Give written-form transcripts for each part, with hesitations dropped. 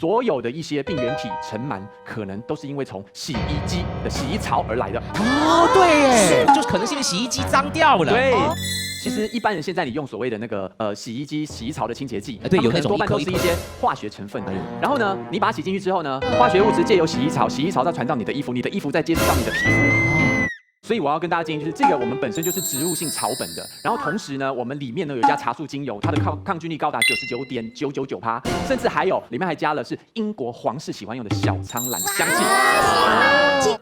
所有的一些病原体尘螨，可能都是因为从洗衣机的洗衣槽而来的。哦，对耶，就是可能是因为洗衣机脏掉了。对。其实一般人现在你用所谓的那个洗衣机、洗衣槽的清洁剂，对，有那种多半都是一些化学成分的。然后呢，你把它洗进去之后呢，化学物质借由洗衣槽再传到你的衣服，你的衣服再接触到你的皮肤。所以我要跟大家建议就是，这个我们本身就是植物性草本的，然后同时呢，我们里面呢有加茶树精油，它的抗菌力高达99.999%，甚至还有里面还加了是英国皇室喜欢用的小苍兰香气。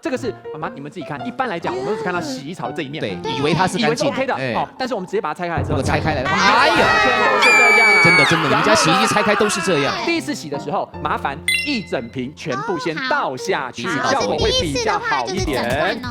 这个是妈妈你们自己看，一般来讲我们都只看到洗衣槽的这一面，对，以为它是干净，以为是 OK 的哦，但是我们直接把它拆开来之后，拆开来的话，哎呀，全都是这样啊！真的，你们家洗衣机拆开都是这样。第一次洗的时候，麻烦一整瓶全部先倒下去，效果会比较好一点。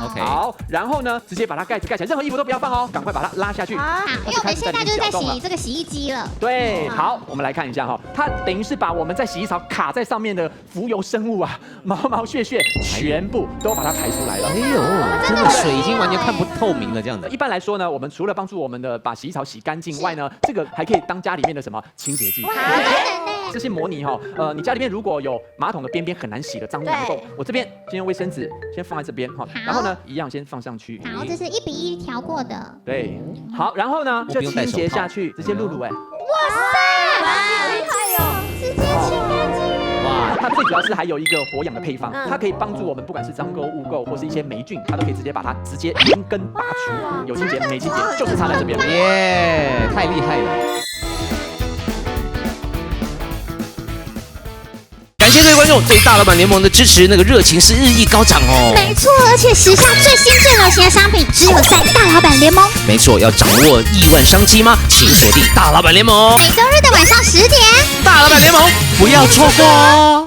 OK， 好，然后呢，直接把它盖起来，任何衣服都不要放哦，赶快把它拉下去。好，因为我们现在就是在洗这个洗衣机了。对，好，我们来看一下哈，它等于是把我们在洗衣槽卡在上面的浮游生物啊、毛毛屑屑，全部都把它排出来了。哎呦，真的水已经完全看不透明了，这样子。一般来说呢，我们除了帮助我们的把洗衣槽洗干净外呢，这个还可以当家里面的什么清洁剂。这些模拟哈，你家里面如果有马桶的边边很难洗的脏污囊垢，我这边先用卫生纸先放在这边哈，然后呢一样先放上去。好，这是1比1调过的。对，好，然后呢就清洁下去，直接露露哎。哇塞，好厉害哟！直接清干净。哇，它最主要是还有一个活氧的配方，它可以帮助我们不管是脏垢、污垢或是一些霉菌，它都可以直接把它直接连根拔除，有清洁没清洁就是差在这边。耶，太厉害了！感谢各位观众对大老板联盟的支持，那个热情是日益高涨哦。没错，而且时下最新最流行的商品只有在大老板联盟。没错，要掌握亿万商机吗？请锁定大老板联盟，每周日的晚上10点，大老板联盟不要错过哦。